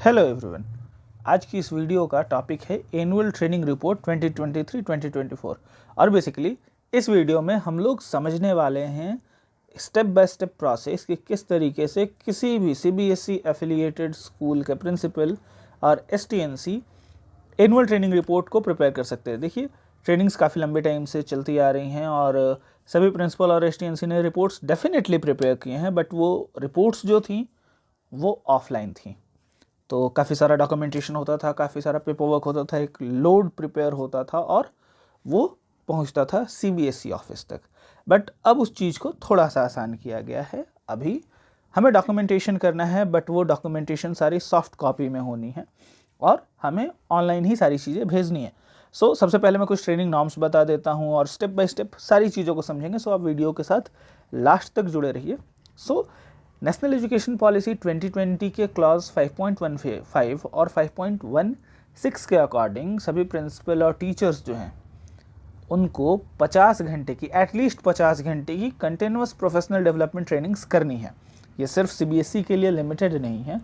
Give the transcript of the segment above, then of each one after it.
Hello everyone. आज की इस वीडियो का टॉपिक है एनुअल ट्रेनिंग रिपोर्ट 2023-2024 और बेसिकली इस वीडियो में हम लोग समझने वाले हैं स्टेप बाय स्टेप प्रोसेस कि किस तरीके से किसी भी सीबीएसई एफिलिएटेड स्कूल के प्रिंसिपल और एसटीएनसी एनुअल ट्रेनिंग रिपोर्ट को प्रिपेयर कर सकते हैं। देखिए, ट्रेनिंग्स काफ़ी लंबे टाइम से चलती आ रही हैं और सभी प्रिंसिपल और एसटीएनसी ने रिपोर्ट्स डेफिनेटली प्रिपेयर किए हैं, बट वो रिपोर्ट्स जो थी वो ऑफलाइन थी। तो काफ़ी सारा डॉक्यूमेंटेशन होता था, काफ़ी सारा पेपर वर्क होता था, एक लोड प्रिपेयर होता था और वो पहुंचता था सीबीएसई ऑफिस तक। बट अब उस चीज़ को थोड़ा सा आसान किया गया है। अभी हमें डॉक्यूमेंटेशन करना है, बट वो डॉक्यूमेंटेशन सारी सॉफ्ट कॉपी में होनी है और हमें ऑनलाइन ही सारी चीज़ें भेजनी है। सो सबसे पहले मैं कुछ ट्रेनिंग नॉर्म्स बता देता हूँ और स्टेप बाय स्टेप सारी चीज़ों को समझेंगे। सो आप वीडियो के साथ लास्ट तक जुड़े रहिए। सो नेशनल एजुकेशन पॉलिसी 2020 के क्लॉज 5.15 और 5.16 के अकॉर्डिंग सभी प्रिंसिपल और टीचर्स जो हैं उनको 50 घंटे की, एटलीस्ट 50 घंटे की कंटिन्यूस प्रोफेशनल डेवलपमेंट ट्रेनिंग्स करनी है। ये सिर्फ सीबीएसई के लिए लिमिटेड नहीं है,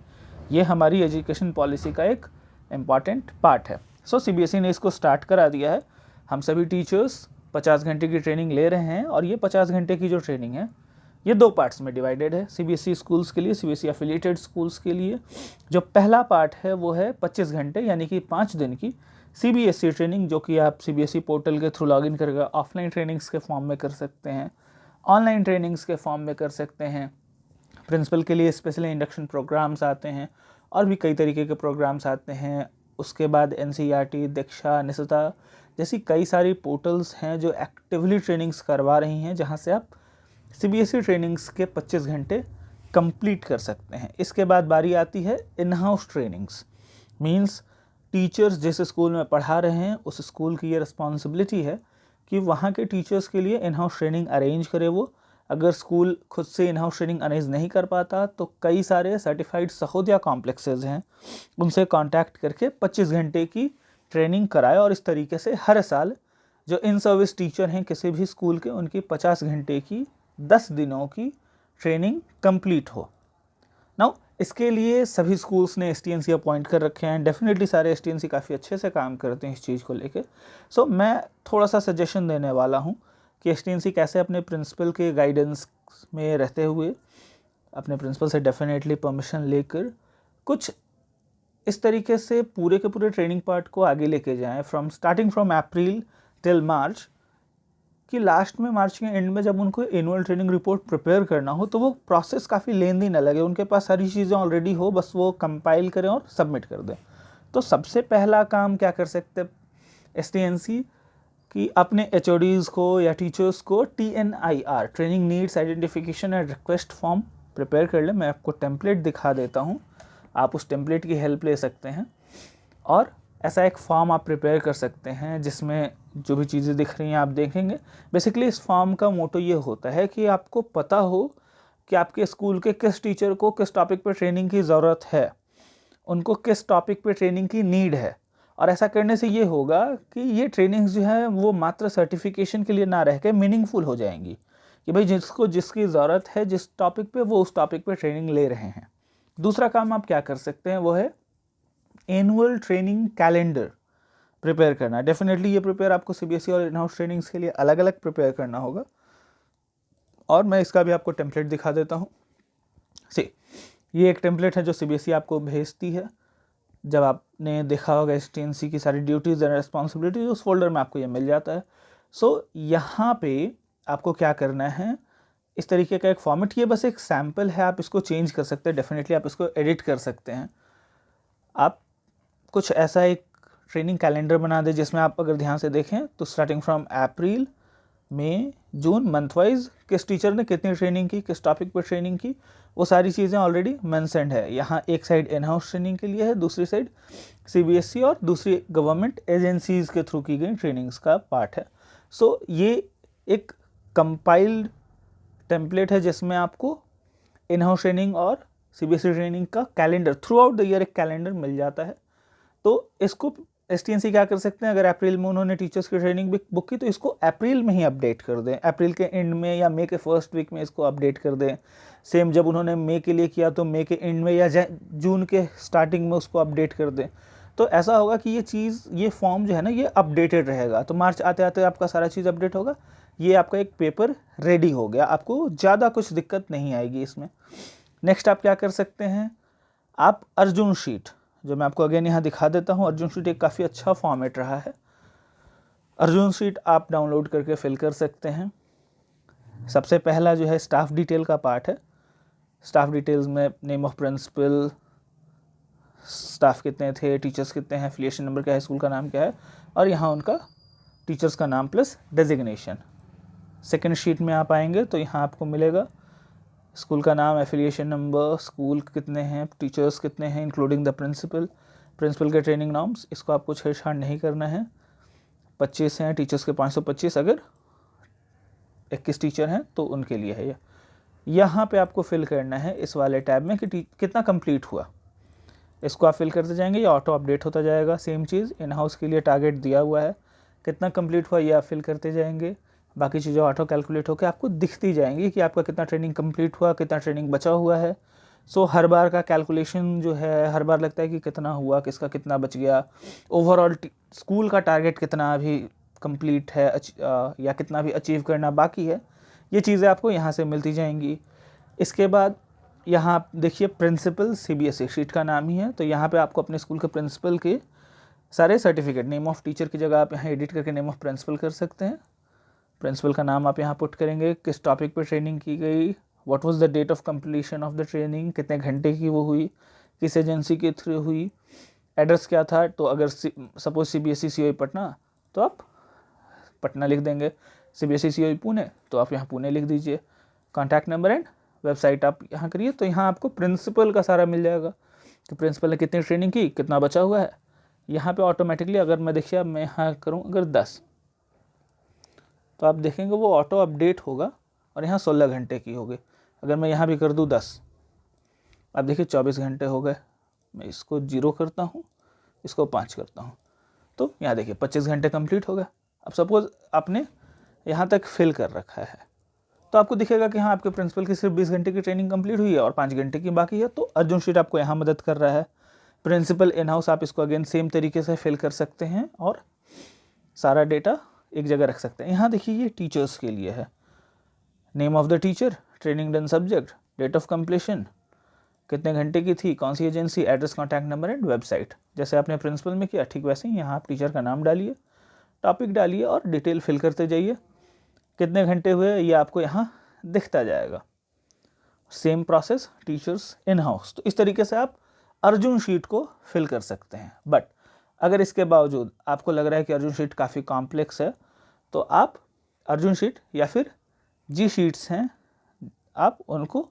ये हमारी एजुकेशन पॉलिसी का एक इम्पॉर्टेंट पार्ट है। सो सीबीएसई ने इसको स्टार्ट करा दिया है। हम सभी टीचर्स 50 घंटे की ट्रेनिंग ले रहे हैं और ये 50 घंटे की जो ट्रेनिंग है ये दो पार्ट्स में डिवाइडेड है। सीबीएसई स्कूल्स के लिए, सीबीएसई एफिलिएटेड स्कूल्स के लिए जो पहला पार्ट है वो है 25 घंटे यानी कि 5 दिन की सीबीएसई ट्रेनिंग, जो कि आप सीबीएसई पोर्टल के थ्रू लॉगिन करके ऑफलाइन ट्रेनिंग्स के फॉर्म में कर सकते हैं, ऑनलाइन ट्रेनिंग्स के फॉर्म में कर सकते हैं। प्रिंसिपल के लिए स्पेशली इंडक्शन प्रोग्राम्स आते हैं और भी कई तरीके के प्रोग्राम्स आते हैं। उसके बाद एनसीईआरटी, दीक्षा, निशिता जैसी कई सारी पोर्टल्स हैं जो एक्टिवली ट्रेनिंग्स करवा रही हैं, जहाँ से आप सीबीएसई ट्रेनिंग्स के 25 घंटे कंप्लीट कर सकते हैं। इसके बाद बारी आती है in house trainings. Means teachers जिस स्कूल में पढ़ा रहे हैं उस स्कूल की ये रिस्पॉन्सिबिलिटी है कि वहाँ के टीचर्स के लिए इन हाउस ट्रेनिंग अरेंज करे वो। अगर स्कूल खुद से इन हाउस ट्रेनिंग अरेंज नहीं कर पाता तो कई सारे सर्टिफाइड सहोदया कॉम्प्लेक्सेज हैं, उनसे कांटेक्ट करके 25 घंटे की ट्रेनिंग कराए और इस तरीके से हर साल जो इन सर्विस टीचर हैं किसी भी स्कूल के, उनकी 50 घंटे की 10 दिनों की ट्रेनिंग कंप्लीट हो। नाउ इसके लिए सभी स्कूल्स ने एसटीएनसी अपॉइंट कर रखे हैं। डेफिनेटली सारे एसटीएनसी काफ़ी अच्छे से काम करते हैं इस चीज़ को लेके। सो मैं थोड़ा सा सजेशन देने वाला हूँ कि एसटीएनसी कैसे अपने प्रिंसिपल के गाइडेंस में रहते हुए अपने प्रिंसिपल से डेफिनेटली परमिशन लेकर कुछ इस तरीके से पूरे के पूरे ट्रेनिंग पार्ट को आगे लेके जाएं, starting from April till March, कि लास्ट में, मार्च के एंड में जब उनको एनुअल ट्रेनिंग रिपोर्ट प्रिपेयर करना हो तो वो प्रोसेस काफ़ी लेंदी ना लगे, उनके पास सारी चीज़ें ऑलरेडी हो, बस वो कंपाइल करें और सबमिट कर दें। तो सबसे पहला काम क्या कर सकते हैं एसटीएनसी कि अपने एचओडीज़ को या टीचर्स को TNIR, training needs identification and request form prepare कर लें। मैं आपको टेम्पलेट दिखा देता हूँ, आप उस टेम्पलेट की हेल्प ले सकते हैं और ऐसा एक फॉर्म आप प्रिपेयर कर सकते हैं जिसमें जो भी चीज़ें दिख रही हैं आप देखेंगे। बेसिकली इस फॉर्म का मोटो ये होता है कि आपको पता हो कि आपके स्कूल के किस टीचर को किस टॉपिक पे ट्रेनिंग की ज़रूरत है, उनको किस टॉपिक पे ट्रेनिंग की नीड है। और ऐसा करने से ये होगा कि ये ट्रेनिंग्स जो है वो मात्र सर्टिफिकेशन के लिए ना रह के मीनिंगफुल हो जाएंगी कि भाई जिसको जिसकी ज़रूरत है जिस टॉपिक पे, वो उस टॉपिक पे ट्रेनिंग ले रहे हैं। दूसरा काम आप क्या कर सकते हैं वो है एनुअल ट्रेनिंग कैलेंडर प्रिपेयर करना। डेफिनेटली ये प्रिपेयर आपको सीबीएसई और इन हाउस ट्रेनिंग्स के लिए अलग अलग प्रिपेयर करना होगा और मैं इसका भी आपको टेम्पलेट दिखा देता हूँ। ये एक टेम्पलेट है जो सीबीएसई आपको भेजती है। जब आपने देखा होगा एसटीएनसी की सारी ड्यूटीज़ एंड रिस्पॉन्सिबिलिटीज, उस फोल्डर में आपको ये मिल जाता है। सो यहाँ पे आपको क्या करना है, इस तरीके का एक फॉर्मेट, ये बस एक सैम्पल है, आप इसको चेंज कर सकते हैं, डेफिनेटली आप इसको एडिट कर सकते हैं। आप कुछ ऐसा एक ट्रेनिंग कैलेंडर बना दे जिसमें आप अगर ध्यान से देखें तो starting from April, May, June, month wise किस टीचर ने कितनी ट्रेनिंग की, किस टॉपिक पर ट्रेनिंग की, वो सारी चीज़ें ऑलरेडी मेंशन्ड है। यहाँ एक साइड इन हाउस ट्रेनिंग के लिए है, दूसरी साइड सीबीएसई और दूसरी गवर्नमेंट एजेंसीज़ के थ्रू की गई ट्रेनिंग्स का पार्ट है। सो ये एक कंपाइल्ड टेम्पलेट है जिसमें आपको इन हाउस ट्रेनिंग और सीबीएसई ट्रेनिंग का calendar, through out the year एक कैलेंडर मिल जाता है। तो इसको STNC क्या कर सकते हैं, अगर अप्रैल में उन्होंने टीचर्स की ट्रेनिंग बुक की तो इसको अप्रैल में ही अपडेट कर दें, अप्रैल के एंड में या मई के फर्स्ट वीक में इसको अपडेट कर दें। सेम जब उन्होंने मई के लिए किया तो मई के एंड में या जून के स्टार्टिंग में उसको अपडेट कर दें। तो ऐसा होगा कि ये फॉर्म जो है ना ये अपडेटेड रहेगा। तो मार्च आते आते आपका सारा चीज़ अपडेट होगा, ये आपका एक पेपर रेडी हो गया, आपको ज़्यादा कुछ दिक्कत नहीं आएगी इसमें। नेक्स्ट आप क्या कर सकते हैं, आप अर्जुन शीट, जो मैं आपको अगेन यहाँ दिखा देता हूँ। अर्जुन शीट एक काफ़ी अच्छा फॉर्मेट रहा है। अर्जुन शीट आप डाउनलोड करके फिल कर सकते हैं। सबसे पहला जो है स्टाफ डिटेल का पार्ट है। स्टाफ डिटेल्स में नेम ऑफ प्रिंसिपल, स्टाफ कितने थे, टीचर्स कितने हैं, एफिलिएशन नंबर क्या है, स्कूल का नाम क्या है, और यहाँ उनका टीचर्स का नाम प्लस डेजिग्नेशन। सेकेंड शीट में आप आएंगे तो यहाँ आपको मिलेगा स्कूल का नाम, एफिलिएशन नंबर, स्कूल कितने हैं, टीचर्स कितने हैं इंक्लूडिंग द प्रिंसिपल के ट्रेनिंग नॉर्म्स, इसको आपको छेड़छाड़ नहीं करना है। 25 हैं, टीचर्स के 525, अगर 21 टीचर हैं तो उनके लिए है ये। यहाँ पे आपको फिल करना है इस वाले टैब में कि कितना कंप्लीट हुआ, इसको आप फिल करते जाएंगे, ये ऑटो अपडेट होता जाएगा। सेम चीज़ इन हाउस के लिए टारगेट दिया हुआ है, कितना कंप्लीट हुआ ये आप फिल करते जाएंगे। बाकी चीज़ें ऑटो कैलकुलेट होकर आपको दिखती जाएंगी कि आपका कितना ट्रेनिंग कंप्लीट हुआ, कितना ट्रेनिंग बचा हुआ है। सो हर बार का कैलकुलेशन जो है, हर बार लगता है कि कितना हुआ, किसका कितना बच गया, ओवरऑल स्कूल का टारगेट कितना अभी कंप्लीट है या कितना भी अचीव करना बाकी है, ये चीज़ें आपको यहाँ से मिलती जाएंगी। इसके बाद यहाँ आप देखिए प्रिंसिपल CBSE शीट का नाम ही है, तो यहाँ पे आपको अपने स्कूल के प्रिंसिपल के सारे सर्टिफिकेट, नेम ऑफ टीचर की जगह आप यहाँ एडिट करके नेम ऑफ प्रिंसिपल कर सकते हैं। प्रिंसिपल का नाम आप यहाँ पुट करेंगे, किस टॉपिक पे ट्रेनिंग की गई, what was the date of completion of the training, कितने घंटे की वो हुई, किस एजेंसी के थ्रू हुई, एड्रेस क्या था। तो अगर सपोज CBSE COE पटना तो आप पटना लिख देंगे, CBSE COE पुणे तो आप यहाँ पुणे लिख दीजिए। कॉन्टैक्ट नंबर एंड वेबसाइट आप यहाँ करिए, तो यहाँ आपको प्रिंसिपल का सारा मिल जाएगा कि प्रिंसिपल ने कितनी ट्रेनिंग की, कितना बचा हुआ है। यहाँ पे ऑटोमेटिकली अगर मैं देखिए, अब मैं यहाँ करूँ अगर 10, तो आप देखेंगे वो ऑटो अपडेट होगा और यहाँ 16 घंटे की होगी। अगर मैं यहाँ भी कर दूँ 10, आप देखिए 24 घंटे हो गए। मैं इसको 0 करता हूँ, इसको 5 करता हूँ, तो यहाँ देखिए 25 घंटे कंप्लीट हो गए। अब सपोज़ आपने यहाँ तक फिल कर रखा है तो आपको दिखेगा कि हाँ आपके प्रिंसिपल की सिर्फ 20 घंटे की ट्रेनिंग कंप्लीट हुई है और 5 घंटे की बाकी है। तो अर्जुन शीट आपको यहाँ मदद कर रहा है। प्रिंसिपल इन हाउस आप इसको अगेन सेम तरीके से फिल कर सकते हैं और सारा डेटा एक जगह रख सकते हैं। यहाँ देखिए ये टीचर्स के लिए है, name of the teacher, training done subject, date of completion, कितने घंटे की थी, कौन सी agency, address, contact number and website. जैसे आपने प्रिंसिपल में किया ठीक वैसे ही यहाँ आप टीचर का नाम डालिए, टॉपिक डालिए और डिटेल फिल करते जाइए। कितने घंटे हुए ये आपको यहाँ दिखता जाएगा। Same process teachers in house. तो इस तरीके से आप अर्जुन शीट को फिल कर सकते हैं। बट अगर इसके बावजूद आपको लग रहा है कि अर्जुन शीट काफ़ी कॉम्प्लेक्स है तो आप अर्जुन शीट या फिर जी शीट्स हैं, आप उनको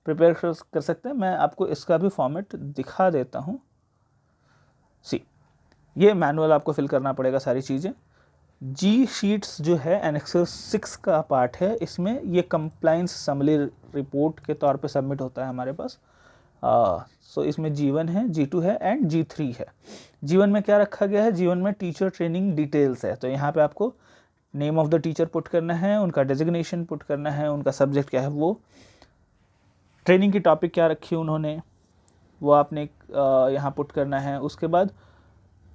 प्रिपेयर कर सकते हैं। मैं आपको इसका भी फॉर्मेट दिखा देता हूँ। ये मैनुअल आपको फिल करना पड़ेगा सारी चीज़ें। जी शीट्स जो है एनेक्सर 6 का पार्ट है, इसमें ये कंप्लाइंस समरी रिपोर्ट के तौर पे सबमिट होता है हमारे पास। सो इसमें G1 है, G2 है एंड G3 है। G1 में क्या रखा गया है, G1 में टीचर ट्रेनिंग डिटेल्स है। तो यहाँ पे आपको name of the teacher put करना है, उनका डेजिग्नेशन पुट करना है, उनका सब्जेक्ट क्या है, वो ट्रेनिंग की टॉपिक क्या रखी उन्होंने वो आपने यहाँ पुट करना है। उसके बाद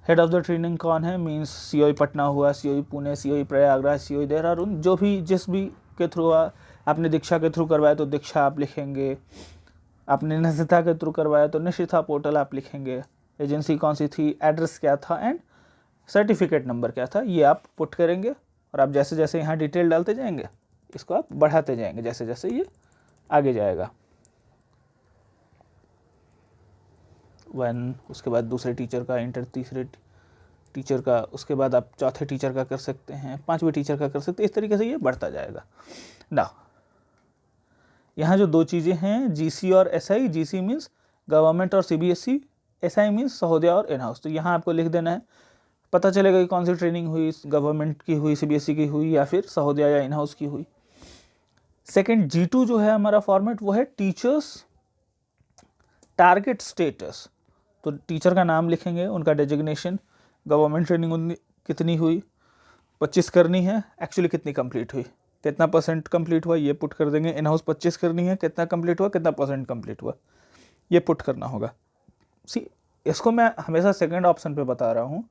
हेड ऑफ द ट्रेनिंग कौन है, मींस COE पटना हुआ, COE Pune, COE Prayagraj, COE Dehradun, जो भी जिस भी के थ्रू आपने दीक्षा के थ्रू करवाया तो दीक्षा आप लिखेंगे, आपने निशिथा के थ्रू करवाया तो निशिथा पोर्टल आप लिखेंगे, एजेंसी कौन सी थी, एड्रेस क्या था एंड सर्टिफिकेट नंबर क्या था, ये आप पुट करेंगे। और आप जैसे जैसे यहाँ डिटेल डालते जाएंगे इसको आप बढ़ाते जाएंगे जैसे जैसे ये आगे जाएगा। 1, उसके बाद दूसरे टीचर का, इंटर तीसरे टीचर का, उसके बाद आप चौथे टीचर का कर सकते हैं, 5वें टीचर का कर सकते हैं। इस तरीके से ये बढ़ता जाएगा ना। यहाँ जो 2 चीज़ें हैं GC और SI, GC मीन्स गवर्नमेंट और CBSE, SI मीन्स सहोदया और इन हाउस। तो यहाँ आपको लिख देना है, पता चलेगा कि कौन सी ट्रेनिंग हुई, गवर्नमेंट की हुई, CBSE की हुई या फिर सहोदया या इन हाउस की हुई। सेकेंड G2 जो है हमारा फॉर्मेट वो है टीचर्स टारगेट स्टेटस। तो टीचर का नाम लिखेंगे, उनका डेजिग्नेशन, गवर्नमेंट ट्रेनिंग कितनी हुई, 25 करनी है, एक्चुअली कितनी कंप्लीट हुई, कितना परसेंट कंप्लीट हुआ, ये पुट कर देंगे। इन हाउस 25 करनी है, कितना कंप्लीट हुआ, कितना परसेंट कंप्लीट हुआ, ये पुट करना होगा। सी, इसको मैं हमेशा सेकंड ऑप्शन पे बता रहा हूँ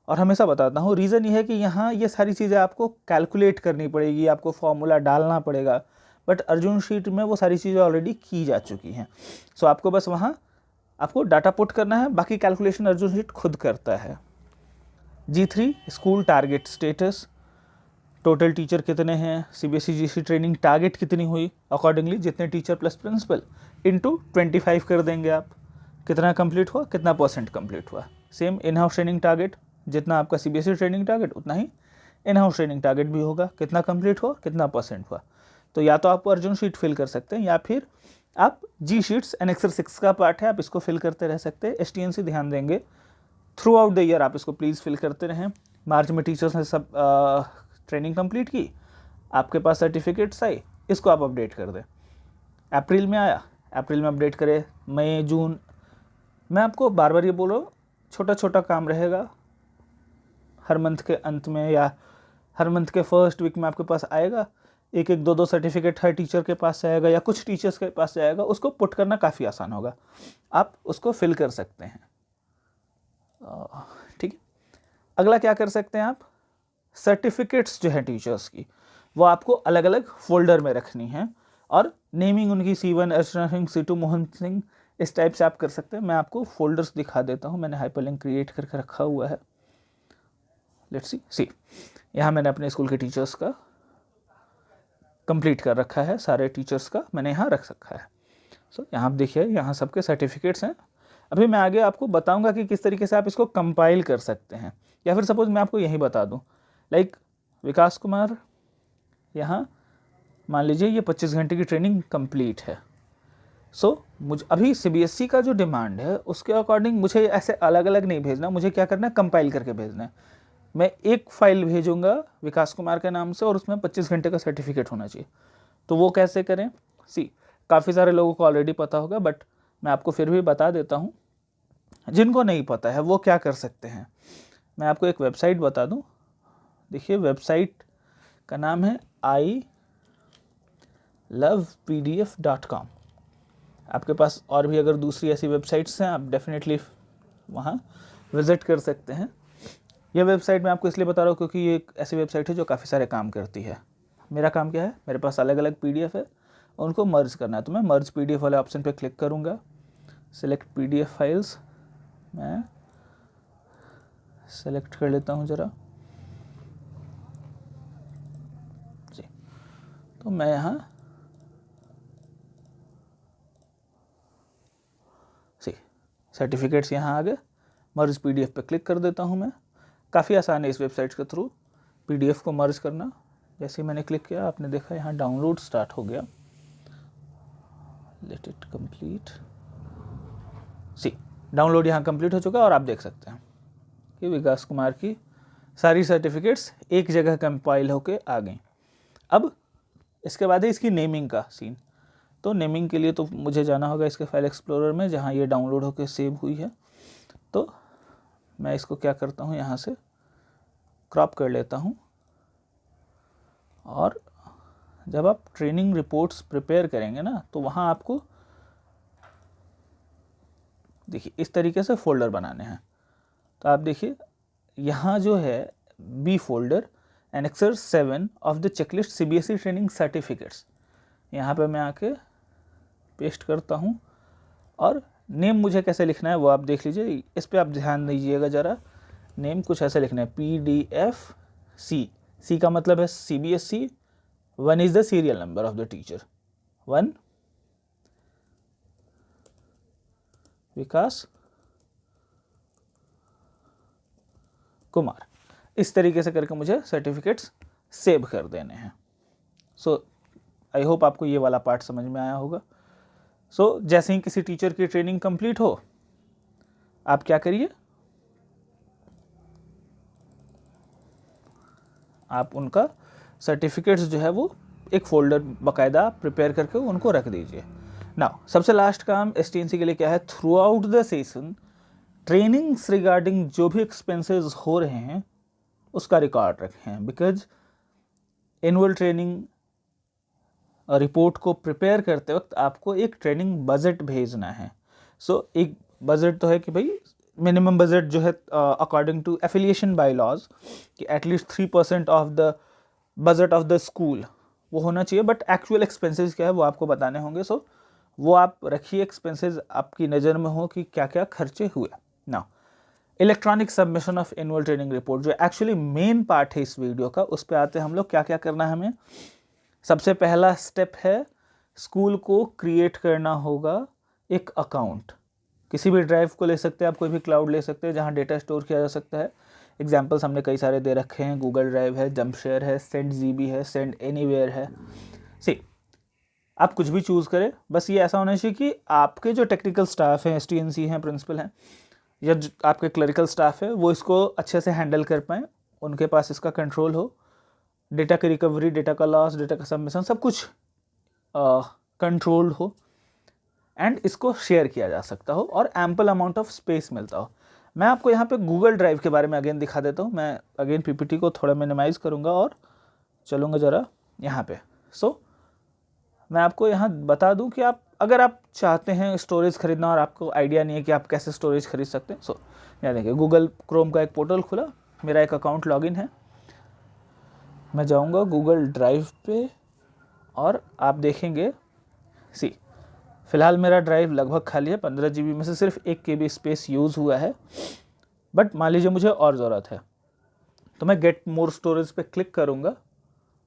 और हमेशा बताता हूँ। रीज़न ये है कि यहाँ ये सारी चीज़ें आपको कैलकुलेट करनी पड़ेगी, आपको फॉर्मूला डालना पड़ेगा, बट अर्जुन शीट में वो सारी चीज़ें ऑलरेडी की जा चुकी हैं। सो आपको बस वहाँ आपको डाटा पुट करना है, बाकी कैलकुलेशन अर्जुन शीट खुद करता है। G3 school target status, total teacher कितने हैं, CBSE GC ट्रेनिंग टारगेट कितनी हुई, अकॉर्डिंगली जितने टीचर प्लस प्रिंसिपल इंटू 25 कर देंगे आप, कितना कंप्लीट हुआ, कितना परसेंट कंप्लीट हुआ। Same in house training target, जितना आपका CBSE ट्रेनिंग टारगेट उतना ही इन हाउस ट्रेनिंग टारगेट भी होगा, कितना कंप्लीट हुआ, कितना परसेंट हुआ। तो या तो आप अर्जुन शीट फिल कर सकते हैं या फिर आप G शीट्स एनेक्सर 6 का पार्ट है, आप इसको फिल करते रह सकते हैं। STNC ध्यान देंगे थ्रू आउट द ईयर, आप इसको प्लीज़ फिल करते रहें। मार्च में टीचर्स ने सब ट्रेनिंग कंप्लीट की, आपके पास सर्टिफिकेट्स आए, इसको आप अपडेट कर दें। अप्रैल में आया, अप्रैल में अपडेट करें। मई जून, मैं आपको बार बार ये बोल रहा हूँ, छोटा छोटा काम रहेगा, हर मंथ के अंत में या हर मंथ के फर्स्ट वीक में आपके पास आएगा, एक एक दो दो सर्टिफिकेट हर टीचर के पास से आएगा या कुछ टीचर्स के पास से आएगा, उसको पुट करना काफ़ी आसान होगा, आप उसको फिल कर सकते हैं। ठीक है, अगला क्या कर सकते हैं आप, सर्टिफिकेट्स जो है टीचर्स की वो आपको अलग अलग फोल्डर में रखनी है और नेमिंग उनकी C1 अर्चना सिंह, C2 मोहन सिंह, इस टाइप से आप कर सकते हैं। मैं आपको फोल्डर्स दिखा देता हूँ, मैंने हाइपरलिंक क्रिएट करके रखा हुआ है। लेट्स सी, यहाँ मैंने अपने स्कूल के टीचर्स का कंप्लीट कर रखा है, सारे टीचर्स का मैंने यहाँ रख रखा है। सो यहाँ आप देखिए, यहाँ सबके सर्टिफिकेट्स हैं। अभी मैं आगे आपको बताऊंगा कि किस तरीके से आप इसको कंपाइल कर सकते हैं, या फिर सपोज मैं आपको यही बता दूं, लाइक विकास कुमार, यहाँ मान लीजिए ये 25 घंटे की ट्रेनिंग कंप्लीट है। सो मुझे अभी CBSE का जो डिमांड है उसके अकॉर्डिंग मुझे ऐसे अलग अलग नहीं भेजना, मुझे क्या करना है, कंपाइल करके भेजना है। मैं एक फाइल भेजूंगा विकास कुमार के नाम से और उसमें 25 घंटे का सर्टिफिकेट होना चाहिए। तो वो कैसे करें, सी, काफ़ी सारे लोगों को ऑलरेडी पता होगा, बट मैं आपको फिर भी बता देता हूँ। जिनको नहीं पता है वो क्या कर सकते हैं, मैं आपको एक वेबसाइट बता दूँ। देखिए, वेबसाइट का नाम है ilovepdf.com। आपके पास और भी अगर दूसरी ऐसी वेबसाइट्स हैं, आप डेफिनेटली वहाँ विज़िट कर सकते हैं। यह वेबसाइट मैं आपको इसलिए बता रहा हूँ क्योंकि ये एक ऐसी वेबसाइट है जो काफ़ी सारे काम करती है। मेरा काम क्या है, मेरे पास अलग अलग PDF है, उनको मर्ज करना है। तो मैं मर्ज PDF वाले ऑप्शन पे क्लिक करूँगा, सिलेक्ट PDF फाइल्स, मैं सेलेक्ट कर लेता हूँ ज़रा जी। तो मैं यहाँ सर्टिफिकेट्स यहाँ आ गए, मर्ज PDF पे क्लिक कर देता हूँ मैं। काफ़ी आसान है इस वेबसाइट के थ्रू PDF को मर्ज करना। जैसे ही मैंने क्लिक किया, आपने देखा यहाँ डाउनलोड स्टार्ट हो गया। Let it complete, see, download यहाँ कंप्लीट हो चुका और आप देख सकते हैं कि विकास कुमार की सारी सर्टिफिकेट्स एक जगह कंपाइल होके आ गई। अब इसके बाद है इसकी नेमिंग का सीन। तो नेमिंग के लिए तो मुझे जाना होगा इसके फाइल एक्सप्लोरर में जहाँ ये डाउनलोड होकर सेव हुई है। तो मैं इसको क्या करता हूँ, यहाँ से क्रॉप कर लेता हूँ और जब आप ट्रेनिंग रिपोर्ट्स प्रिपेयर करेंगे ना, तो वहाँ आपको देखिए इस तरीके से फ़ोल्डर बनाने हैं। तो आप देखिए यहाँ जो है B folder, annexure 7 of the checklist CBSE training certificates, यहाँ पे मैं आके पेस्ट करता हूँ और नेम मुझे कैसे लिखना है वो आप देख लीजिए। इस पर आप ध्यान दीजिएगा ज़रा, नेम कुछ ऐसे लिखना है, PDFC, C का मतलब है CBSE, 1 is the serial number of the teacher, 1 विकास कुमार। इस तरीके से करके मुझे सर्टिफिकेट्स सेव कर देने हैं। सो आई होप आपको ये वाला पार्ट समझ में आया होगा। सो जैसे ही किसी टीचर की ट्रेनिंग कंप्लीट हो, आप क्या करिए, आप उनका सर्टिफिकेट्स जो है वो एक फ़ोल्डर बाकायदा प्रिपेयर करके उनको रख दीजिए। नाउ सबसे लास्ट काम STNC के लिए क्या है, throughout the session trainings regarding जो भी एक्सपेंसेस हो रहे हैं उसका रिकॉर्ड रखें, बिकॉज एनुअल ट्रेनिंग रिपोर्ट को प्रिपेयर करते वक्त आपको एक ट्रेनिंग बजट भेजना है। सो एक बजट तो है कि भाई मिनिमम बजट जो है according to affiliation bylaws कि at least 3% of the budget of the school वो होना चाहिए, बट एक्चुअल एक्सपेंसेस क्या है वो आपको बताने होंगे। सो वो आप रखिए, एक्सपेंसेस आपकी नज़र में हो कि क्या क्या खर्चे हुए। Now electronic submission of annual training report जो एक्चुअली मेन पार्ट है इस वीडियो का, उस पर आते हैं हम लोग। क्या क्या करना है हमें। सबसे पहला स्टेप है स्कूल को क्रिएट करना होगा एक अकाउंट। किसी भी ड्राइव को ले सकते हैं आप, कोई भी क्लाउड ले सकते हैं जहां डेटा स्टोर किया जा सकता है। एग्जाम्पल्स हमने कई सारे दे रखे हैं, गूगल ड्राइव है, जंपशेयर है, सेंड जीबी है, सेंड एनीवेयर है। सी आप कुछ भी चूज़ करें, बस ये ऐसा होना चाहिए कि आपके जो टेक्निकल स्टाफ हैं, STNC हैं, प्रिंसिपल हैं, या जो आपके क्लरिकल स्टाफ है वो इसको अच्छे से हैंडल कर पाएँ, उनके पास इसका कंट्रोल हो, डेटा की रिकवरी, डेटा का लॉस, डेटा का सबमिशन सब कुछ कंट्रोल्ड हो, एंड इसको शेयर किया जा सकता हो और एम्पल अमाउंट ऑफ स्पेस मिलता हो। मैं आपको यहाँ पे गूगल ड्राइव के बारे में अगेन दिखा देता हूँ। मैं अगेन PPT को थोड़ा मिनिमाइज करूँगा और चलूँगा ज़रा यहाँ पे। सो मैं आपको यहाँ बता दूँ कि आप अगर आप चाहते हैं स्टोरेज खरीदना और आपको आइडिया नहीं है कि आप कैसे स्टोरेज खरीद सकते हैं, सो यहाँ देखिए गूगल क्रोम का एक पोर्टल खुला, मेरा एक अकाउंट लॉगिन है, मैं जाऊँगा गूगल ड्राइव पे और आप देखेंगे सी फ़िलहाल मेरा ड्राइव लगभग खाली है, 15 GB में से सिर्फ 1 KB स्पेस यूज़ हुआ है, बट मान लीजिए मुझे और ज़रूरत है तो मैं गेट मोर स्टोरेज पे क्लिक करूँगा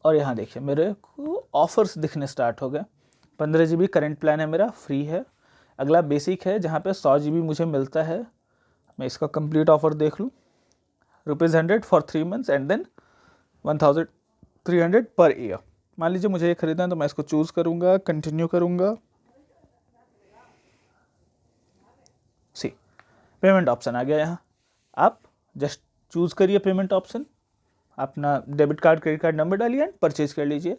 और यहाँ देखिए मेरे को ऑफर्स दिखने स्टार्ट हो गए। 15 GB करंट प्लान है मेरा, फ्री है। अगला बेसिक है जहाँ पे 100 GB मुझे मिलता है। मैं इसका कंप्लीट ऑफर देख लूँ, ₹100 for 3 months and then 1300 per year. मान लीजिए मुझे ये खरीदना है तो मैं इसको चूज़ करूँगा, कंटिन्यू करूँगा। सी पेमेंट ऑप्शन आ गया यहाँ, आप जस्ट चूज़ करिए पेमेंट ऑप्शन, अपना debit card credit card number डालिए एंड परचेज कर लीजिए।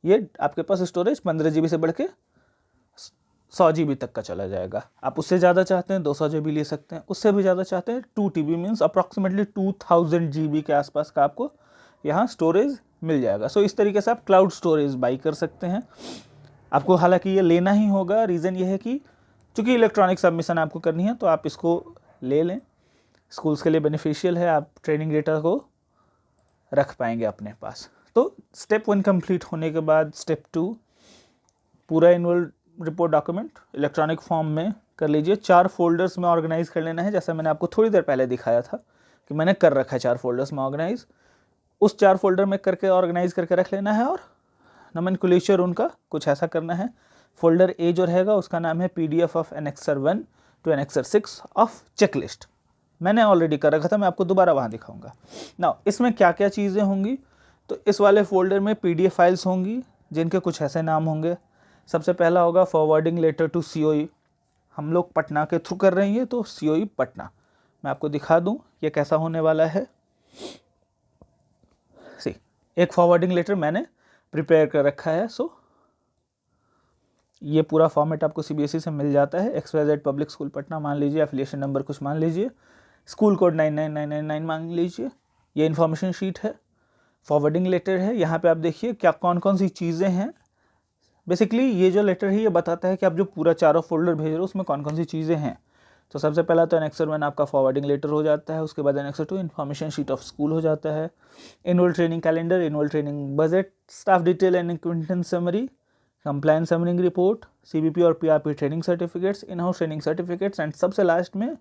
ये आपके पास स्टोरेज 15 GB से बढ़ के 100 GB तक का चला जाएगा। आप उससे ज़्यादा चाहते हैं 200 GB ले सकते हैं, उससे भी ज़्यादा चाहते हैं 2 TB मीन्स अप्रॉक्सीमेटली 2000 GB के आसपास का आपको यहाँ स्टोरेज मिल जाएगा। सो इस तरीके से आप क्लाउड स्टोरेज बाई कर सकते हैं। आपको हालांकि ये लेना ही होगा, रीज़न ये है कि चूँकि इलेक्ट्रॉनिक सबमिशन आपको करनी है तो आप इसको ले लें, स्कूल्स के लिए बेनिफिशियल है, आप ट्रेनिंग डेटा को रख पाएंगे अपने पास। तो स्टेप 1 कंप्लीट होने के बाद स्टेप 2 पूरा annual report document electronic form में कर लीजिए। 4 फोल्डर्स में ऑर्गेनाइज कर लेना है, जैसा मैंने आपको थोड़ी देर पहले दिखाया था कि मैंने कर रखा है 4 फोल्डर्स में ऑर्गेनाइज। उस 4 फोल्डर में करके ऑर्गेनाइज करके रख लेना है और नोमेनक्लेचर उनका कुछ ऐसा करना है। फोल्डर A जो रहेगा उसका नाम है PDF of Annexure 1 to Annexure 6 of checklist. मैंने ऑलरेडी कर रखा था, मैं आपको दोबारा वहाँ दिखाऊंगा। नाउ इसमें क्या क्या चीज़ें होंगी, तो इस वाले फोल्डर में PDF फाइल्स होंगी जिनके कुछ ऐसे नाम होंगे। सबसे पहला होगा फॉरवर्डिंग लेटर टू COE, हम लोग पटना के थ्रू कर रहे हैं तो COE पटना। मैं आपको दिखा दूँ ये कैसा होने वाला है। सी एक फॉरवर्डिंग लेटर मैंने प्रिपेयर कर रखा है। सो ये पूरा फॉर्मेट आपको CBSE से मिल जाता है। XYZ पब्लिक स्कूल पटना मान लीजिए, एफिलिएशन नंबर कुछ मान लीजिए, स्कूल कोड 99999 मान लीजिए। ये इन्फॉर्मेशन शीट है, फॉरवर्डिंग लेटर है। यहाँ पे आप देखिए क्या कौन कौन सी चीज़ें हैं। बेसिकली ये जो लेटर है ये बताता है कि आप जो पूरा चारों फोल्डर भेज रहे हो उसमें कौन कौन सी चीज़ें हैं। तो सबसे पहला तो Annexure 1 आपका फॉरवर्डिंग लेटर हो जाता है, उसके बाद Annexure 2 information sheet of school हो जाता है, annual training calendar, annual training budget, staff detail and acquittance summary, compliance summary report, CBP और PRP training certificates, in house training certificates and सबसे लास्ट में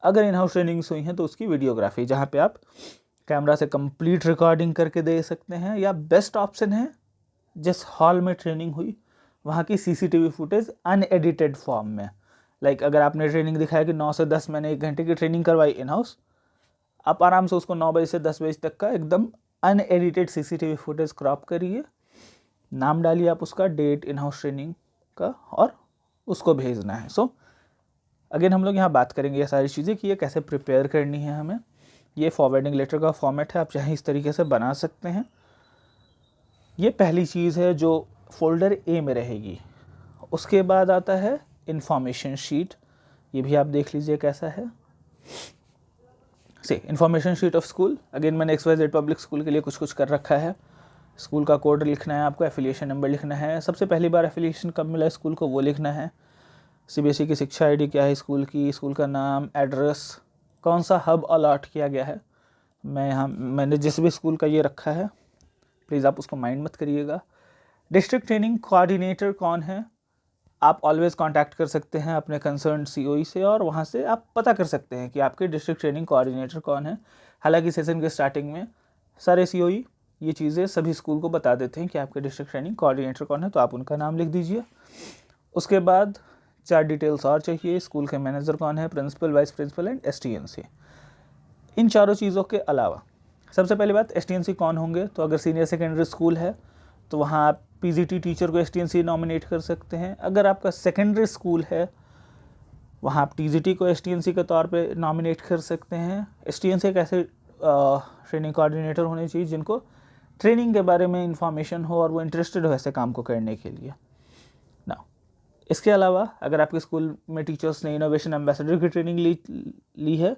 अगर इन हाउस ट्रेनिंग्स हुई हैं तो उसकी वीडियोग्राफी, जहाँ पे आप कैमरा से कंप्लीट रिकॉर्डिंग करके दे सकते हैं, या बेस्ट ऑप्शन है जिस हॉल में ट्रेनिंग हुई वहाँ की CCTV फुटेज अनएडिटेड फॉर्म में। लाइक अगर आपने ट्रेनिंग दिखाया कि 9 से 10 मैंने 1 घंटे की ट्रेनिंग करवाई इन हाउस, आप आराम से उसको 9 बजे से 10 बजे तक का एकदम अनएडिटेड CCTV फुटेज क्रॉप करिए, नाम डालिए आप उसका, डेट, इन हाउस ट्रेनिंग का, और उसको भेजना है। सो अगेन हम लोग यहाँ बात करेंगे ये सारी चीज़ें कि ये कैसे प्रिपेयर करनी है हमें। ये फॉरवर्डिंग लेटर का फॉर्मेट है, आप चाहे इस तरीके से बना सकते हैं। ये पहली चीज़ है जो फोल्डर A में रहेगी। उसके बाद आता है इन्फॉर्मेशन शीट, ये भी आप देख लीजिए कैसा है। C information sheet of school, again मैंने XYZ पब्लिक स्कूल के लिए कुछ कुछ कर रखा है। स्कूल का कोड लिखना है आपको, एफिलिएशन नंबर लिखना है, सबसे पहली बार एफिलिएशन कब मिला स्कूल को वो लिखना है, CBSE की शिक्षा आईडी क्या है स्कूल की, स्कूल का नाम, एड्रेस, कौन सा हब अलॉट किया गया है। मैंने जिस भी स्कूल का ये रखा है प्लीज़ आप उसको माइंड मत करिएगा। डिस्ट्रिक्ट ट्रेनिंग कोऑर्डिनेटर कौन है, आप ऑलवेज़ कांटेक्ट कर सकते हैं अपने कंसर्न COE से और वहाँ से आप पता कर सकते हैं कि आपके डिस्ट्रिक्ट ट्रेनिंग कोऑर्डिनेटर कौन है। हालांकि सेशन के स्टार्टिंग में सारे COE ये चीज़ें सभी स्कूल को बता देते हैं कि आपके डिस्ट्रिक्ट ट्रेनिंग कोऑर्डिनेटर कौन है, तो आप उनका नाम लिख दीजिए। उसके बाद 4 डिटेल्स और चाहिए, स्कूल के मैनेजर कौन है, principal, vice principal and STNC। इन चारों चीज़ों के अलावा सबसे पहली बात STNC कौन होंगे, तो अगर सीनियर सेकेंडरी स्कूल है तो वहाँ आप PGT टीचर को STNC नॉमिनेट कर सकते हैं। अगर आपका सेकेंडरी स्कूल है वहाँ आप TGT को STNC के तौर पे नॉमिनेट कर सकते हैं। STNC एक ऐसे ट्रेनिंग कोऑर्डिनेटर होने चाहिए जिनको ट्रेनिंग के बारे में इंफॉर्मेशन हो और वो इंटरेस्टेड हो ऐसे काम को करने के लिए ना। इसके अलावा अगर आपके स्कूल में टीचर्स ने इनोवेशन एम्बेसडर की ट्रेनिंग ली है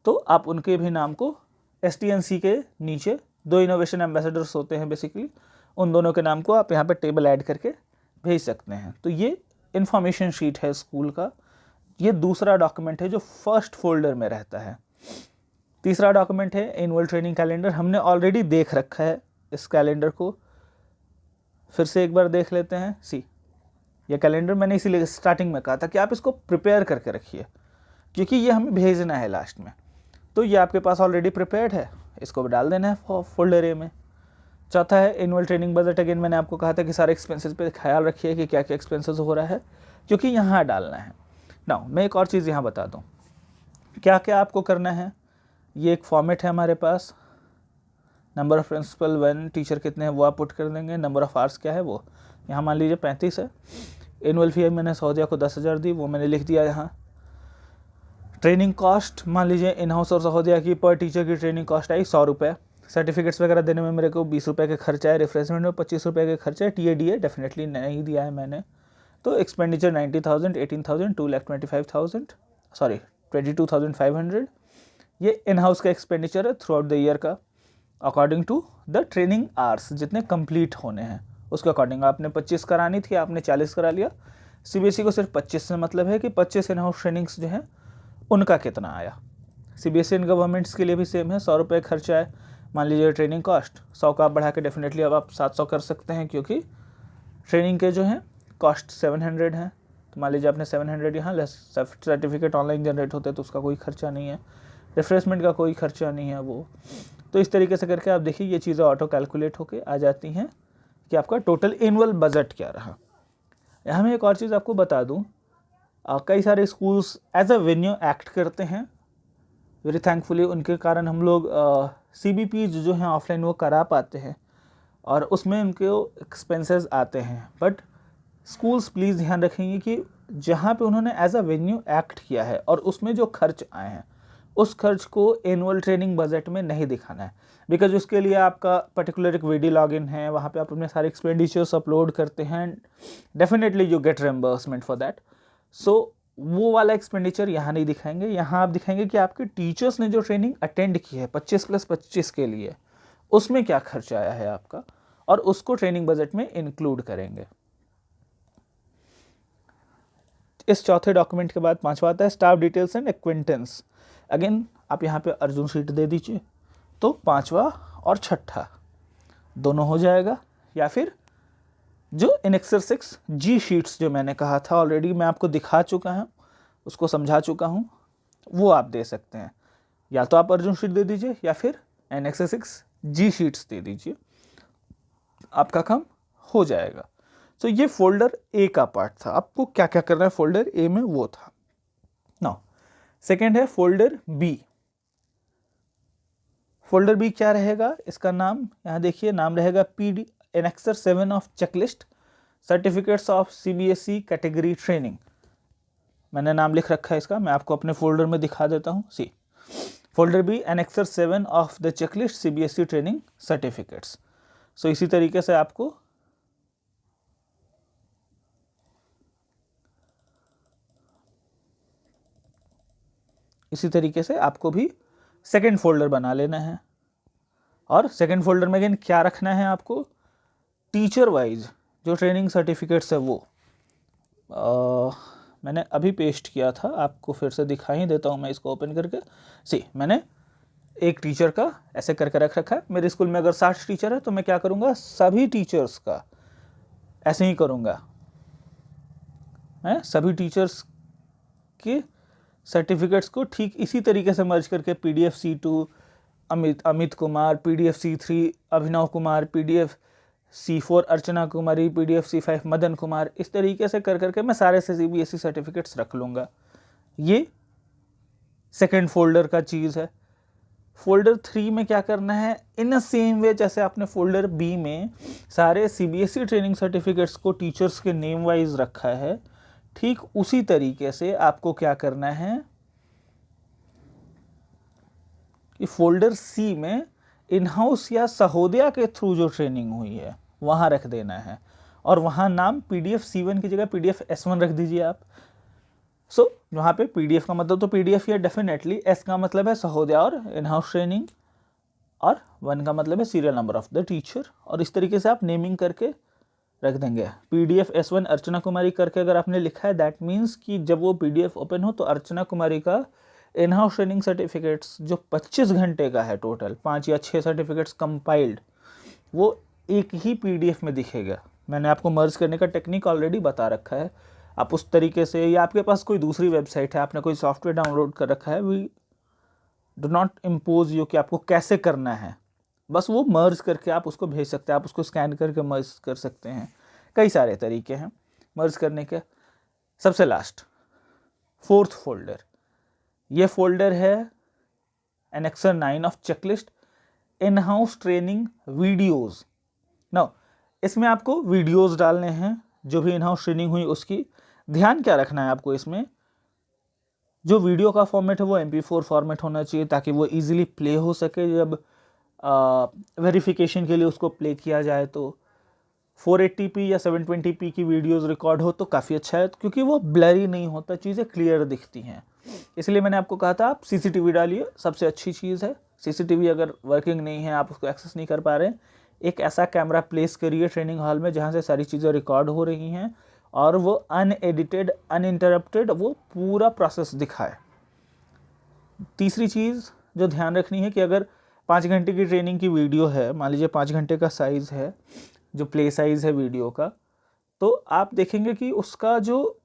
तो आप उनके भी नाम को STNC के नीचे 2 इनोवेशन एम्बेसडर्स होते हैं बेसिकली, उन दोनों के नाम को आप यहाँ पे टेबल ऐड करके भेज सकते हैं। तो ये इन्फॉर्मेशन शीट है स्कूल का। ये दूसरा डॉक्यूमेंट है जो फर्स्ट फोल्डर में रहता है। तीसरा डॉक्यूमेंट है एनुअल ट्रेनिंग कैलेंडर। हमने ऑलरेडी देख रखा है इस कैलेंडर को, फिर से एक बार देख लेते हैं। ये कैलेंडर मैंने इसीलिए स्टार्टिंग में कहा था कि आप इसको प्रिपेयर करके रखिए क्योंकि ये हमें भेजना है लास्ट में। तो ये आपके पास ऑलरेडी प्रिपेयर्ड है, इसको डाल देना है फोल्डर ए में। चौथा है एनुअल ट्रेनिंग बजट। अगेन मैंने आपको कहा था कि सारे एक्सपेंसेस पे ख्याल रखिए कि क्या क्या एक्सपेंसेस हो रहा है क्योंकि यहाँ डालना है। नाउ मैं एक और चीज़ यहाँ बता दूँ क्या क्या आपको करना है। ये एक फॉर्मेट है हमारे पास, नंबर ऑफ़ प्रिंसिपल 1, टीचर कितने हैं वो आप पुट कर देंगे, नंबर ऑफ़ आवर्स क्या है वो यहाँ मान लीजिए 35 है। एनुअल फी मैंने सौदिया को 10,000 दी, वो मैंने लिख दिया यहाँ। ट्रेनिंग कॉस्ट मान लीजिए इन हाउस और सहोदिया की पर टीचर की ट्रेनिंग कॉस्ट आई 100 रुपये। सर्टिफिकेट्स वगैरह देने में मेरे को 20 रुपये के खर्चा है, रिफ्रेशमेंट में 25 रुपये के खर्चा है, TADA डेफिनेटली नहीं दिया है मैंने। तो एक्सपेंडिचर 90,000, 18,000, 2,25,000, सॉरी 22,500। ये इन हाउस का एक्सपेंडिचर है थ्रू आउट द ईयर का according to the training hours जितने कंप्लीट होने हैं उसके अकॉर्डिंग। आपने 25 करानी थी, आपने 40 करा लिया। CBSE को सिर्फ 25 से मतलब है कि 25 इन हाउस ट्रेनिंग्स जो हैं उनका कितना आया। CBSE एंड गवर्नमेंट्स के लिए भी सेम है, 100 रुपये खर्चा है। मान लीजिए ट्रेनिंग कॉस्ट 100 का आप बढ़ा के डेफिनेटली अब आप 700 कर सकते हैं क्योंकि ट्रेनिंग के जो हैं कॉस्ट 700 है। तो मान लीजिए आपने 700 यहाँ लेस, सर्टिफिकेट ऑनलाइन जनरेट होते हैं तो उसका कोई खर्चा नहीं है, रिफ्रेशमेंट का कोई खर्चा नहीं है वो। तो इस तरीके से करके आप देखिए ये चीज़ें ऑटो कैलकुलेट होके आ जाती हैं कि आपका टोटल एनुअल बजट क्या रहा। यहाँ मैं एक और चीज़ आपको बता दूँ, कई सारे schools as a venue act करते हैं, वेरी थैंकफुली उनके कारण हम लोग CBP जो हैं ऑफलाइन वो करा पाते हैं और उसमें उनके एक्सपेंसेस आते हैं। बट स्कूल्स प्लीज़ ध्यान रखेंगे कि जहाँ पे उन्होंने एज अ वेन्यू एक्ट किया है और उसमें जो खर्च आए हैं उस खर्च को एनुअल ट्रेनिंग बजट में नहीं दिखाना है, बिकॉज उसके लिए आपका पर्टिकुलर एक VD लॉगिन है, वहाँ पे आप अपने सारे एक्सपेंडिचर्स अपलोड करते हैं, definitely you get reimbursement for that. So वो वाला एक्सपेंडिचर यहाँ नहीं दिखाएंगे, यहाँ आप दिखाएंगे कि आपके टीचर्स ने जो ट्रेनिंग अटेंड की है 25+25 के लिए उसमें क्या खर्च आया है आपका और उसको ट्रेनिंग बजट में इंक्लूड करेंगे। इस चौथे डॉक्यूमेंट के बाद पांचवा आता है staff details and acquaintance. Again आप यहाँ पे अर्जुन शीट दे दीजिए तो पांचवा और छठा दोनों हो जाएगा, या फिर जो एनेक्सर 6 G शीट्स जो मैंने कहा था ऑलरेडी मैं आपको दिखा चुका हूँ, उसको समझा चुका हूँ, वो आप दे सकते हैं। या तो आप अर्जुन शीट दे दीजिए या फिर एनेक्सर 6 G शीट्स दे दीजिए, आपका काम हो जाएगा। तो ये फोल्डर A का पार्ट था। आपको क्या क्या करना है फोल्डर A में वो था। नाउ सेकेंड है फोल्डर B। फोल्डर B क्या रहेगा, इसका नाम यहाँ देखिए, नाम रहेगा PD annexure 7 of checklist certificates of CBSE category training. मैंने नाम लिख रखा है इसका, मैं आपको अपने फोल्डर में दिखा देता हूँ। Folder B annexure 7 of the checklist CBSE training certificates. So इसी तरीके से आपको इसी तरीके से आपको भी सेकेंड फोल्डर बना लेना है। और सेकेंड फोल्डर में अगेन क्या रखना है आपको, टीचर वाइज जो ट्रेनिंग सर्टिफिकेट्स है वो मैंने अभी पेस्ट किया था, आपको फिर से दिखा ही देता हूँ मैं इसको ओपन करके। मैंने एक टीचर का ऐसे करके रख रखा है। मेरे स्कूल में अगर 60 टीचर है तो मैं क्या करूँगा, सभी टीचर्स का ऐसे ही करूँगा, मैं सभी टीचर्स के सर्टिफिकेट्स को ठीक इसी तरीके से मर्ज करके PDF C2 Amit Kumar, PDF C3 Abhinav Kumar, PDF C4 Archana Kumari, PDF C5 Madan Kumar, इस तरीके से कर करके मैं सारे से CBSE सर्टिफिकेट्स रख लूँगा। ये सेकेंड फोल्डर का चीज़ है। फोल्डर 3 में क्या करना है, इन अ सेम वे जैसे आपने फोल्डर B में सारे CBSE ट्रेनिंग सर्टिफिकेट्स को टीचर्स के नेम वाइज रखा है, ठीक उसी तरीके से आपको क्या करना है कि फोल्डर C में इन हाउस या सहोदया के थ्रू जो ट्रेनिंग हुई है वहाँ रख देना है, और वहाँ नाम PDF C1 की जगह PDF S1 रख दीजिए आप। वहाँ पे PDF का मतलब तो PDF ही है डेफिनेटली, S का मतलब है सहोदया और इन हाउस ट्रेनिंग, और 1 का मतलब है serial number of the teacher, और इस तरीके से आप नेमिंग करके रख देंगे। PDF S1 अर्चना कुमारी करके अगर आपने लिखा है, दैट मीन्स कि जब वो PDF ओपन हो तो अर्चना कुमारी का इन हाउस ट्रेनिंग सर्टिफिकेट्स जो 25 घंटे का है टोटल, 5 या 6 सर्टिफिकेट्स कंपाइल्ड, वो एक ही PDF में दिखेगा। मैंने आपको मर्ज करने का टेक्निक ऑलरेडी बता रखा है, आप उस तरीके से, या आपके पास कोई दूसरी वेबसाइट है, आपने कोई सॉफ्टवेयर डाउनलोड कर रखा है, we do not impose you कि आपको कैसे करना है, बस वो मर्ज करके आप उसको भेज सकते हैं, आप उसको स्कैन करके मर्ज कर सकते हैं। कई सारे तरीके हैं मर्ज करने के। सबसे लास्ट फोर्थ फोल्डर, ये फोल्डर है annexure 9 of checklist, in house training videos. Now इसमें आपको वीडियोज़ डालने हैं जो भी इन हाउस ट्रेनिंग हुई उसकी। ध्यान क्या रखना है आपको, इसमें जो वीडियो का फॉर्मेट है वो MP4 फॉर्मेट होना चाहिए ताकि वो इजीली प्ले हो सके, जब वेरिफिकेशन के लिए उसको प्ले किया जाए तो 480p या 720p की वीडियोस रिकॉर्ड हो तो काफ़ी अच्छा है, क्योंकि वो ब्लरी नहीं होता, चीज़ें क्लियर दिखती हैं। इसलिए मैंने आपको कहा था आप CCTV डालिए, सबसे अच्छी चीज़ है। CCTV अगर वर्किंग नहीं है, आप उसको एक्सेस नहीं कर पा रहे हैं, एक ऐसा कैमरा प्लेस करिए ट्रेनिंग हॉल में जहाँ से सारी चीज़ें रिकॉर्ड हो रही हैं और वो अनएडिटेड अनइंटरप्टेड वो पूरा प्रोसेस दिखाए। तीसरी चीज़ जो ध्यान रखनी है कि अगर 5 घंटे की ट्रेनिंग की वीडियो है, मान लीजिए 5 घंटे का साइज़ है, जो प्ले साइज़ है वीडियो का, तो आप देखेंगे कि उसका जो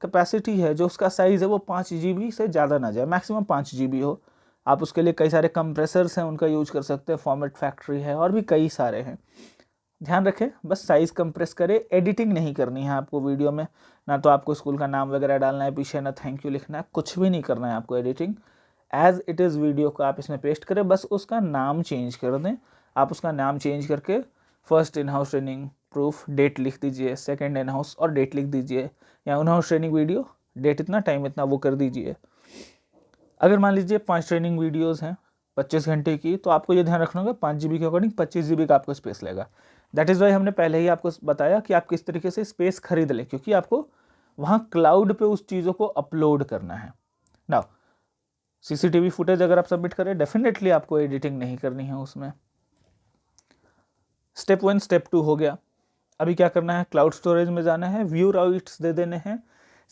कैपेसिटी है, जो उसका साइज़ है, वो 5 GB से ज़्यादा ना जाए, मैक्सिमम 5 GB हो। आप उसके लिए कई सारे कंप्रेसर्स हैं, उनका यूज कर सकते हैं, फॉर्मेट फैक्ट्री है और भी कई सारे हैं। ध्यान रखें, बस साइज़ कंप्रेस करें, एडिटिंग नहीं करनी है आपको वीडियो में, ना तो आपको स्कूल का नाम वगैरह डालना है पीछे, ना थैंक यू लिखना है, कुछ भी नहीं करना है आपको editing. As it is video को आप इसमें पेस्ट करें, बस उसका नाम चेंज कर दें। आप उसका नाम चेंज करके first in house training proof date लिख दीजिए, सेकंड इन हाउस और डेट लिख दीजिए, या in house training video date इतना टाइम इतना वो कर दीजिए। अगर मान लीजिए 5 ट्रेनिंग वीडियोज़ हैं 25 घंटे की, तो आपको ये ध्यान रखना होगा 5 GB के अकॉर्डिंग 25 GB का आपको स्पेस लेगा। दैट इज़ वाई हमने पहले ही आपको बताया कि आप किस तरीके से स्पेस खरीद लें, क्योंकि आपको वहाँ क्लाउड पे उस चीज़ों को अपलोड करना है। नाउ CCTV फुटेज अगर आप सबमिट करें, डेफिनेटली आपको एडिटिंग नहीं करनी है उसमें। स्टेप 1 स्टेप 2 हो गया। अभी क्या करना है, क्लाउड स्टोरेज में जाना है, व्यू राइट्स दे देने हैं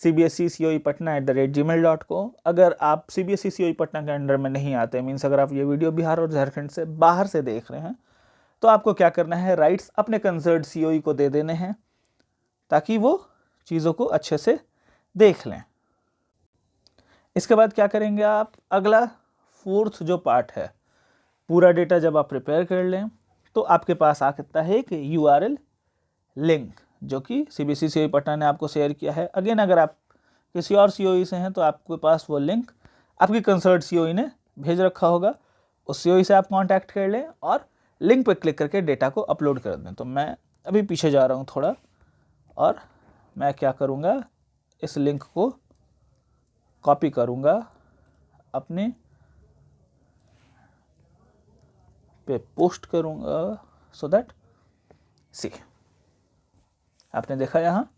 cbseccoepatna@gmail.com। अगर आप CBSE COE पटना के अंडर में नहीं आते, मीन्स अगर आप ये वीडियो बिहार और झारखंड से बाहर से देख रहे हैं, तो आपको क्या करना है, राइट्स अपने कंसर्न COE को दे देने हैं ताकि वो चीज़ों को अच्छे से देख लें। इसके बाद क्या करेंगे आप, अगला फोर्थ जो पार्ट है, पूरा डेटा जब आप प्रिपेयर कर लें तो आपके पास आ सकता है एक URL लिंक जो कि CBSE COE पटना ने आपको शेयर किया है। अगेन अगर आप किसी और COE से हैं तो आपके पास वो लिंक आपकी कंसर्न COE ने भेज रखा होगा, उस COE से आप कांटेक्ट कर लें और लिंक पर क्लिक करके डेटा को अपलोड कर दें। तो मैं अभी पीछे जा रहा हूँ थोड़ा, और मैं क्या करूँगा, इस लिंक को कॉपी करूँगा अपने पे पोस्ट करूँगा, सो दैट सी आपने देखा यहाँ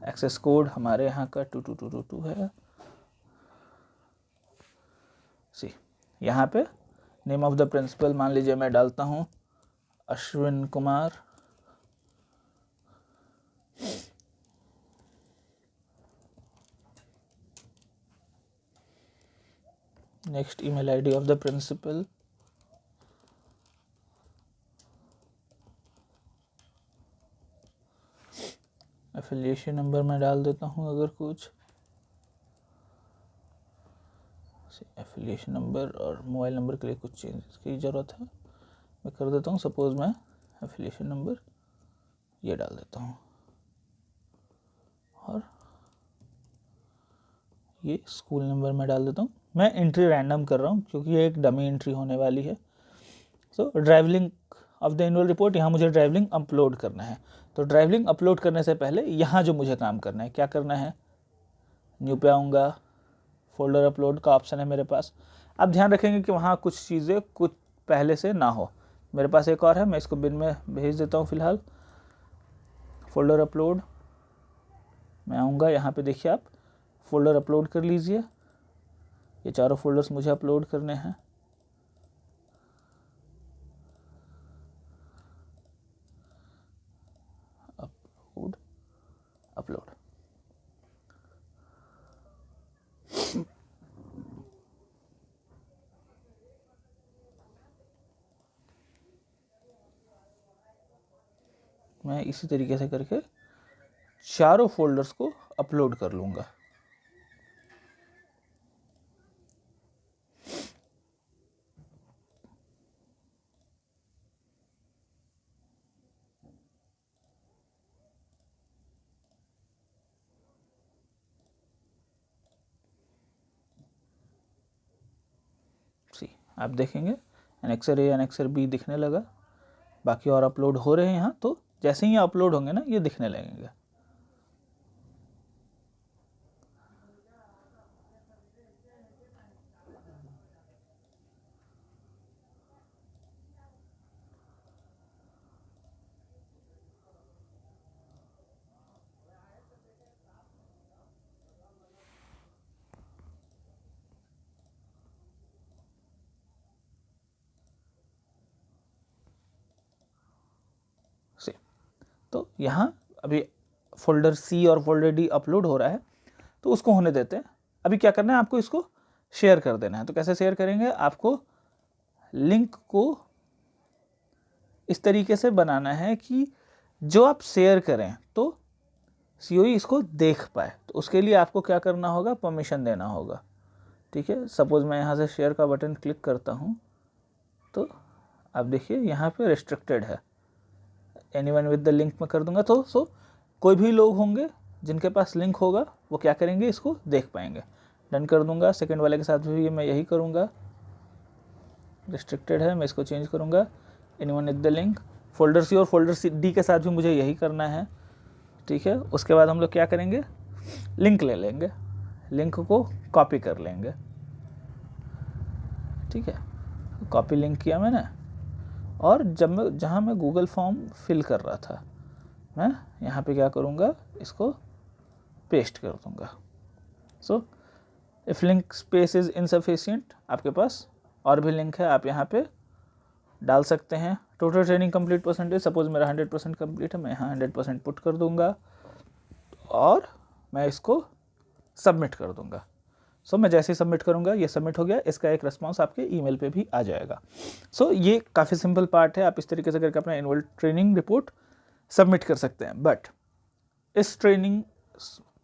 एक्सेस कोड हमारे यहाँ का 22222 है। यहाँ पे नेम ऑफ द प्रिंसिपल मान लीजिए मैं डालता हूँ Ashwin Kumar, next email ID of the principal, affiliation number मैं डाल देता हूँ अगर कुछ एफिलिएशन नंबर, और मोबाइल नंबर के लिए कुछ चेंज की ज़रूरत है मैं कर देता हूँ। सपोज़ मैं एफिलिएशन नंबर ये डाल देता हूँ और ये स्कूल नंबर मैं डाल देता हूँ। मैं एंट्री रैंडम कर रहा हूँ क्योंकि ये एक डमी एंट्री होने वाली है। So drive link of the annual report, यहाँ मुझे ड्राइव लिंक अपलोड करना है। तो ड्राइव लिंक अपलोड करने से पहले यहाँ जो मुझे काम करना है, क्या करना है, न्यू पे आऊँगा, फोल्डर अपलोड का ऑप्शन है मेरे पास। अब ध्यान रखेंगे कि वहाँ कुछ चीज़ें कुछ पहले से ना हो। मेरे पास एक और है, मैं इसको बिन में भेज देता हूँ फिलहाल। फोल्डर अपलोड मैं आऊँगा, यहाँ पे देखिए आप फोल्डर अपलोड कर लीजिए। ये चारों फोल्डर्स मुझे अपलोड करने हैं। अपलोड मैं इसी तरीके से करके चारों फोल्डर्स को अपलोड कर लूँगा। आप देखेंगे एनेक्सर ए एनेक्सर बी दिखने लगा, बाकी और अपलोड हो रहे हैं यहाँ। तो जैसे ही अपलोड होंगे ना ये दिखने लगेंगे। तो यहाँ अभी फोल्डर सी और फोल्डर डी अपलोड हो रहा है, तो उसको होने देते हैं। अभी क्या करना है, आपको इसको शेयर कर देना है। तो कैसे शेयर करेंगे, आपको लिंक को इस तरीके से बनाना है कि जो आप शेयर करें तो सीओई इसको देख पाए। तो उसके लिए आपको क्या करना होगा, परमिशन देना होगा। ठीक है, सपोज़ मैं यहाँ से शेयर का बटन क्लिक करता हूँ तो आप देखिए यहाँ पे रिस्ट्रिक्टेड है, एनीवन विद द लिंक में कर दूंगा तो कोई भी लोग होंगे जिनके पास लिंक होगा वो क्या करेंगे, इसको देख पाएंगे। डन कर दूंगा। सेकंड वाले के साथ भी मैं यही करूंगा, रिस्ट्रिक्टेड है, मैं इसको चेंज करूंगा anyone with the link. Folder C और फोल्डर डी के साथ भी मुझे यही करना है। ठीक है, उसके बाद हम लोग क्या करेंगे, लिंक ले लेंगे, लिंक को कॉपी कर लेंगे। ठीक है, कॉपी लिंक किया मैंने, और जहाँ मैं गूगल फॉर्म फिल कर रहा था मैं यहाँ पे क्या करूँगा, इसको पेस्ट कर दूँगा। So if link space is insufficient, आपके पास और भी लिंक है, आप यहाँ पे डाल सकते हैं। Total training complete percentage, suppose मेरा 100% कंप्लीट है, मैं यहाँ 100% पुट कर दूँगा और मैं इसको सबमिट कर दूँगा। सो मैं जैसे ही सबमिट करूँगा, ये सबमिट हो गया, इसका एक रिस्पांस आपके ईमेल पे भी आ जाएगा। सो ये काफ़ी सिंपल पार्ट है, आप इस तरीके से करके अपना एनुअल ट्रेनिंग रिपोर्ट सबमिट कर सकते हैं। बट इस ट्रेनिंग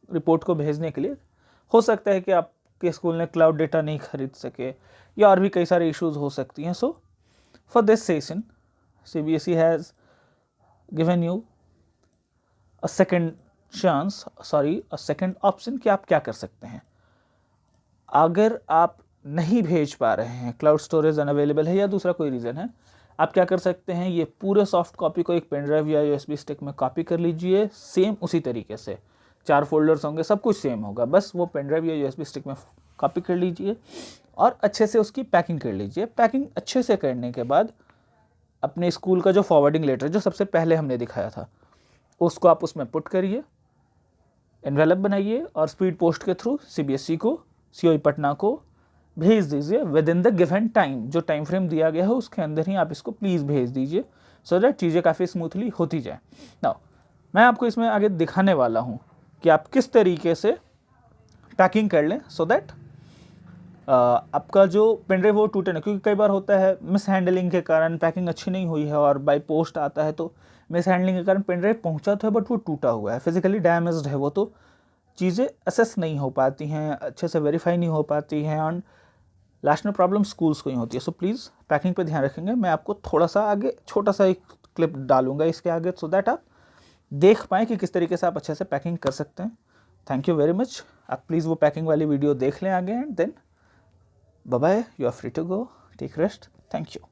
रिपोर्ट को भेजने के लिए हो सकता है कि आपके स्कूल ने क्लाउड डेटा नहीं खरीद सके या और भी कई सारे इश्यूज हो सकती हैं। So for this session CBSE has given you a second chance, a second option कि आप क्या कर सकते हैं। अगर आप नहीं भेज पा रहे हैं, क्लाउड स्टोरेज अनअवेलेबल है या दूसरा कोई रीज़न है, आप क्या कर सकते हैं, ये पूरे सॉफ्ट कॉपी को एक पेन ड्राइव या USB स्टिक में कॉपी कर लीजिए। सेम उसी तरीके से 4 फोल्डर्स होंगे, सब कुछ सेम होगा, बस वो पेन ड्राइव या USB स्टिक में कॉपी कर लीजिए और अच्छे से उसकी पैकिंग कर लीजिए। पैकिंग अच्छे से करने के बाद अपने स्कूल का जो फॉरवर्डिंग लेटर जो सबसे पहले हमने दिखाया था उसको आप उसमें पुट करिए, एनवेलप बनाइए और स्पीड पोस्ट के थ्रू CBSE को, COE पटना को भेज दीजिए with in the given time, जो टाइम फ्रेम दिया गया है उसके अंदर ही आप इसको प्लीज़ भेज दीजिए, सो दैट चीज़ें काफ़ी स्मूथली होती जाए। नाउ मैं आपको इसमें आगे दिखाने वाला हूँ कि आप किस तरीके से पैकिंग कर लें सो दैट आपका जो पेन ड्राइव वो टूटे ना, क्योंकि कई बार होता है मिस हैंडलिंग के कारण पैकिंग अच्छी नहीं हुई है और बाय पोस्ट आता है तो मिस हैंडलिंग के कारण पेन ड्राइव पहुँचा तो है बट वो टूटा हुआ है, फिजिकली डैमेज्ड है वो, तो चीज़ें असेस नहीं हो पाती हैं, अच्छे से वेरीफाई नहीं हो पाती हैं और लास्ट में प्रॉब्लम स्कूल्स को ही होती है। सो प्लीज़ पैकिंग पे ध्यान रखेंगे। मैं आपको थोड़ा सा आगे छोटा सा एक क्लिप डालूंगा इसके आगे सो दैट आप देख पाएँ कि किस तरीके से आप अच्छे से पैकिंग कर सकते हैं। Thank you very much. आप प्लीज़ वो पैकिंग वाली वीडियो देख लें आगे and then bye bye, you are free to go, take rest, thank you.